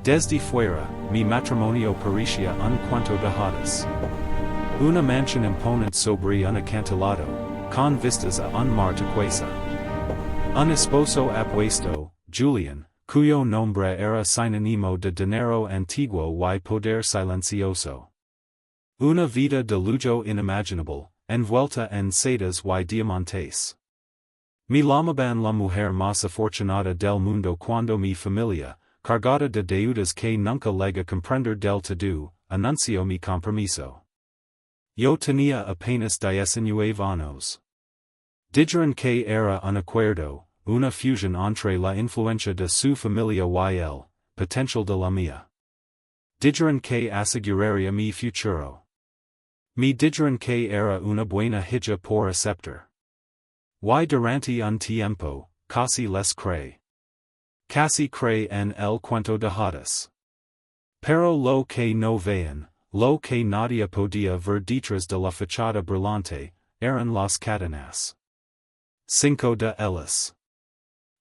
Desde fuera, mi matrimonio parecía un cuento de hadas. Una mansión imponente sobre un acantilado, con vistas a un mar turquesa. Un esposo apuesto, Julian, cuyo nombre era sinónimo de dinero antiguo y poder silencioso. Una vida de lujo inimaginable, envuelta en sedas y diamantes. Me llamaban la mujer más afortunada del mundo cuando mi familia, cargada de deudas que nunca llega comprender del todo, anunció mi compromiso. Yo tenía apenas 19 años. Dijeron que era un acuerdo, una fusión entre la influencia de su familia y el potencial de la mía. Dijeron que aseguraría mi futuro. Me dijeron que era una buena hija por aceptar. Y durante un tiempo, casi les cree. Casi cree en el cuento de hadas. Pero lo que no vean, lo que nadie podía ver detrás de la fachada brillante, eran las cadenas. 5 de ellas.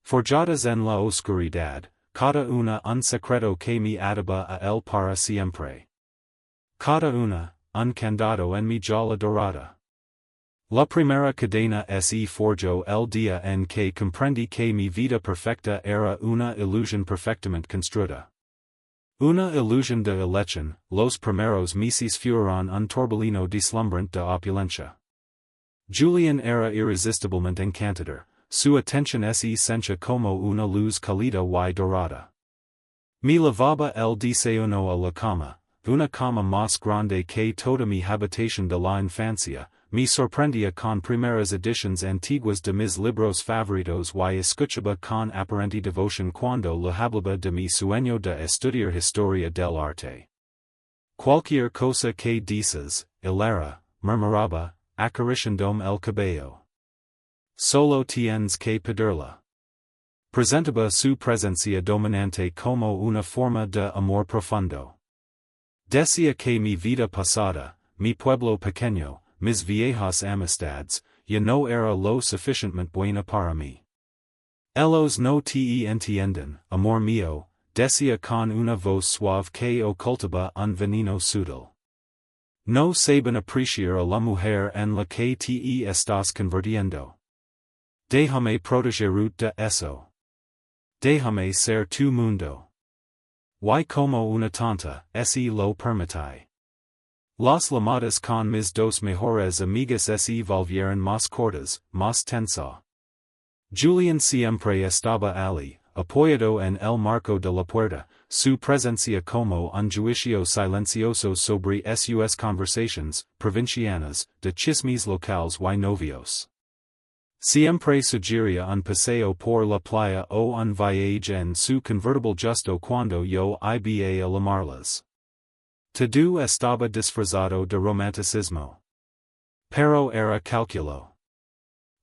Forjadas en la oscuridad, cada una un secreto que me ataba a él para siempre. Cada una, un candado en mi jaula dorada. La primera cadena se forjó el día en que comprendí que mi vida perfecta era una ilusión perfectamente construida. Una ilusión de elección, los primeros meses fueron un torbellino deslumbrante de opulencia. Julian era irresistiblemente encantador, su atención se sentía como una luz cálida y dorada. Me lavaba el deseo a la cama, una cama más grande que toda mi habitación de la infancia. Me sorprendía con primeras ediciones antiguas de mis libros favoritos y escuchaba con aparente devoción cuando le hablaba de mi sueño de estudiar historia del arte. Cualquier cosa que dices, Hilara, murmuraba, acariciándome el cabello. Solo tienes que pedirla. Presentaba su presencia dominante como una forma de amor profundo. Decía que mi vida pasada, mi pueblo pequeño, mis viejas amistades, ya no era lo suficientemente buena para mí. Ellos no te entienden, amor mío, decía con una voz suave que ocultaba un veneno sutil. No saben apreciar a la mujer en la que te estás convirtiendo. Déjame protegerte de eso. Déjame ser tu mundo. Y como una tonta, si lo permite. Las llamadas con mis dos mejores amigas se volvieron más cortas, más tensa. Julian siempre estaba allí, apoyado en el marco de la puerta, su presencia como un juicio silencioso sobre sus conversaciones, provincianas, de chismes locales y novios. Siempre sugería un paseo por la playa o un viaje en su convertible justo cuando yo iba a llamarlas. Todo estaba disfrazado de romanticismo. Pero era cálculo.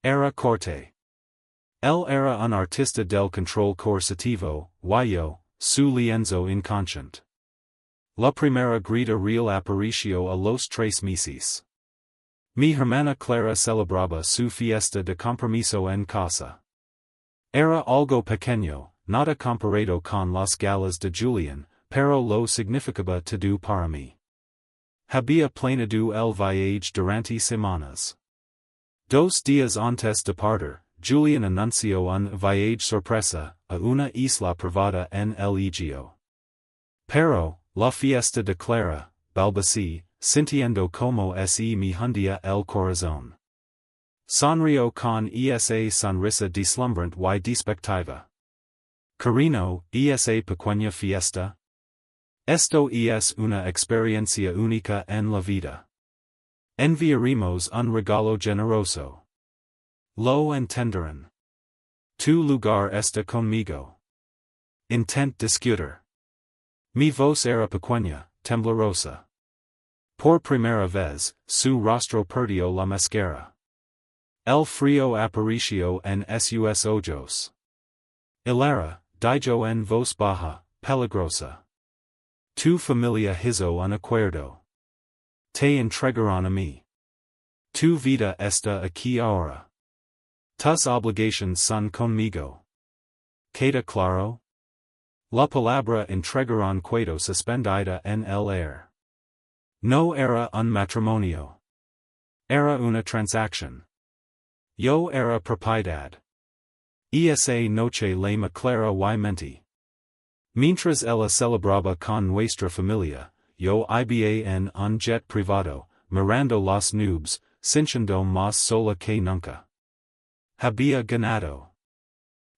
Era corte. Él era un artista del control coercitivo, y yo, su lienzo inconsciente. La primera grita real apareció a los 3 meses. Mi hermana Clara celebraba su fiesta de compromiso en casa. Era algo pequeño, nada comparado con las galas de Julian, pero lo significaba todo para mí. Había planeado el viaje durante semanas. 2 días antes de partir, Julian anunció un viaje sorpresa, a una isla privada en el Egeo. Pero, la fiesta de Clara, balbucí, sintiendo como se me hundía el corazón. Sonrió con esa sonrisa deslumbrante y despectiva. Carino, esa pequeña fiesta. Esto es una experiencia única en la vida. Enviaremos un regalo generoso. Lo entenderán. Tu lugar está conmigo. Intent discutir. Mi voz era pequeña, temblorosa. Por primera vez, su rostro perdió la máscara. El frío apareció en sus ojos. Hilara, dijo en voz baja, peligrosa. Tu familia hizo un acuerdo. Te entregarán a mí. Tu vida está aquí ahora. Tus obligations son conmigo. ¿Queda claro? La palabra entregaron quedo suspendida en el aire. No era un matrimonio. Era una transacción. Yo era propiedad. Esa noche la me clara y mente. Mientras ella celebraba con nuestra familia, yo iba en un jet privado, mirando las nubes, sintiendo más sola que nunca. Había ganado.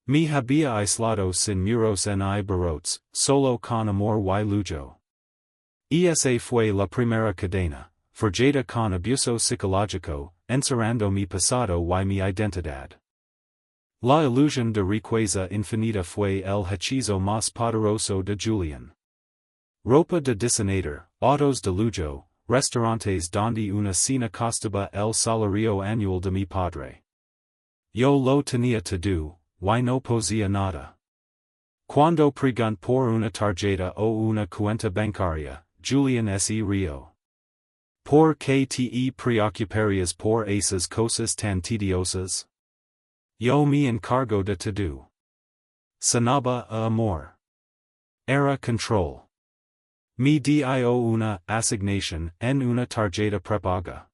Me había aislado sin muros ni barrotes, solo con amor y lujo. Esa fue la primera cadena, forjada con abuso psicológico, encerrando mi pasado y mi identidad. La ilusión de riqueza infinita fue el hechizo más poderoso de Julián. Ropa de diseñador, autos de lujo, restaurantes donde una cena costaba el salario anual de mi padre. Yo lo tenía todo, y no posía nada. Cuando pregunt por una tarjeta o una cuenta bancaria, Julián se río. ¿Por qué te preocuparías por esas cosas tan tediosas? Yo me encargo de todo. Sonaba a amor. Era control. Me dio una asignación en una tarjeta prepaga.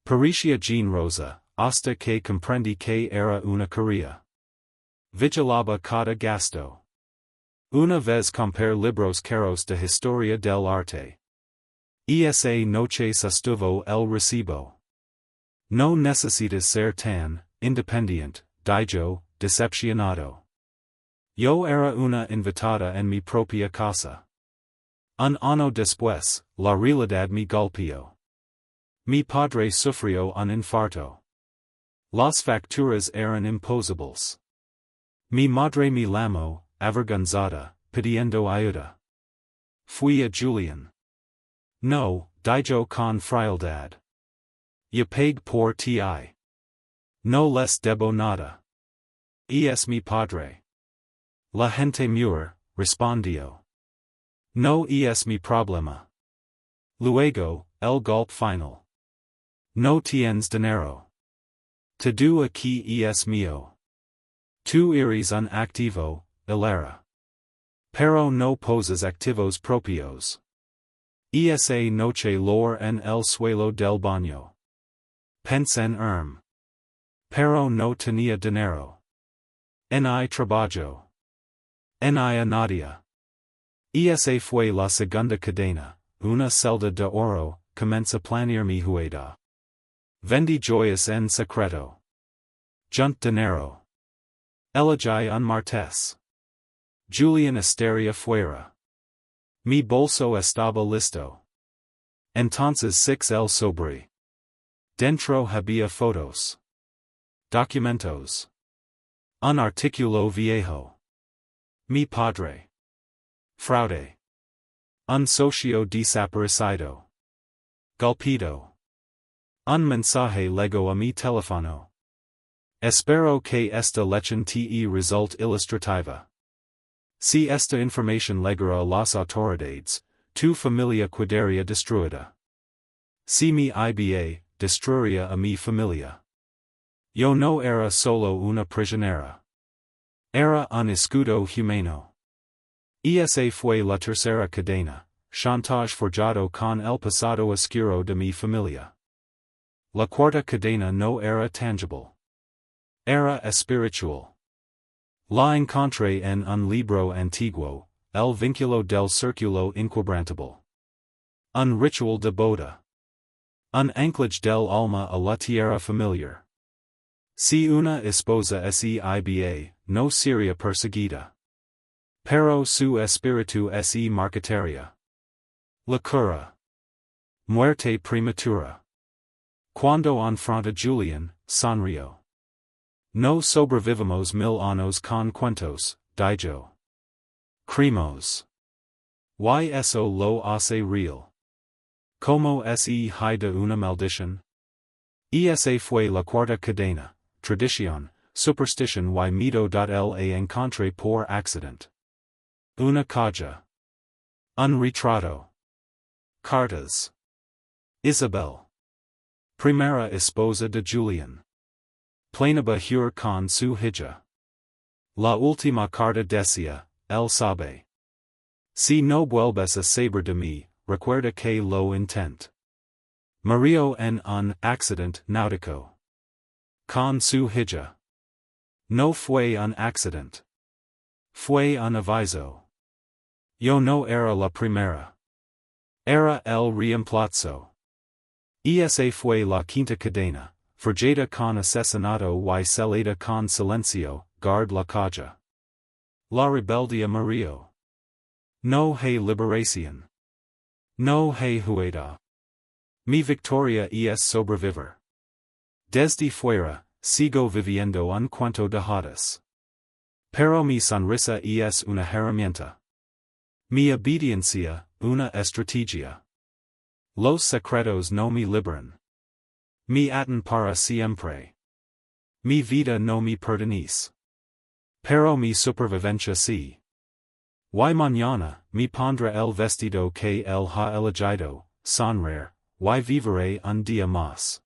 Parecía generosa, hasta que comprendí que era una carrera. Vigilaba cada gasto. Una vez compré libros caros de historia del arte. Esa noche sostuvo el recibo. No necesitas ser tan independiente, dijo, decepcionado. Yo era una invitada en mi propia casa. Un año después, la realidad me golpeó. Mi padre sufrió un infarto. Las facturas eran imposibles. Mi madre me llamó, avergonzada, pidiendo ayuda. Fui a Julián. No, dijo con frialdad. Yo pague por ti. No les debo nada. Es mi padre. La gente muere, respondió. No es mi problema. Luego, el golpe final. No tienes dinero. Todo aquí es mío. Tú eres un activo, hilera. Pero no poses activos propios. Esa noche lor en el suelo del baño. Pensé en pero no tenía dinero. Ni trabajo. Ni a nadie. Esa fue la segunda cadena, una celda de oro, comencé a planear mi huida. Vendí joyas en secreto. Junt dinero. Elegí un martes. Julián estaría fuera. Mi bolso estaba listo. Entonces six el sobre. Dentro había fotos. Documentos. Un artículo viejo. Mi padre. Fraude. Un socio desaparecido. Golpeado. Un mensaje llegó a mi teléfono. Espero que esta lechen te result ilustrativa. Si esta información llegara a las autoridades, tu familia quedaría destruida. Si mi iba, destruiría a mi familia. Yo no era solo una prisionera. Era un escudo humano. Esa fue la tercera cadena, chantage forjado con el pasado oscuro de mi familia. La cuarta cadena no era tangible. Era espiritual. La encontré en un libro antiguo, el vínculo del círculo inquebrantable. Un ritual de boda. Un anclage del alma a la tierra familiar. Si una esposa seiba, no sería perseguida. Pero su espíritu se marcaría. Locura. Muerte prematura. Cuando enfrenta Julián, sonrió. No sobrevivimos 1000 años con cuentos, dijo. Creemos. Y eso lo hace real. Como se haida una maldición. Esa fue la cuarta cadena, tradición, superstition y miedo. La encontré por accident. Una caja. Un retrato. Cartas. Isabel. Primera esposa de Julián. Planeaba huir con su hija. La última carta decía, el sabe. Si no vuelves a saber de mí, recuerda que lo intent. Murió en un accident náutico. Con su hija. No fue un accident. Fue un aviso. Yo no era la primera. Era el reemplazo. Esa fue la quinta cadena, forjada con asesinato y celada con silencio, guard la calle. La rebeldia murió. No hay liberación. No hay huida. Mi victoria es sobrevivir. Desde fuera, sigo viviendo un cuento de hadas. Pero mi sonrisa es una herramienta. Mi obediencia, una estrategia. Los secretos no me liberan. Mi atan para siempre. Mi vida no me pertenece. Pero mi supervivencia sí. Y mañana, me pondré el vestido que él ha elegido, sonreír, y viviré un día más.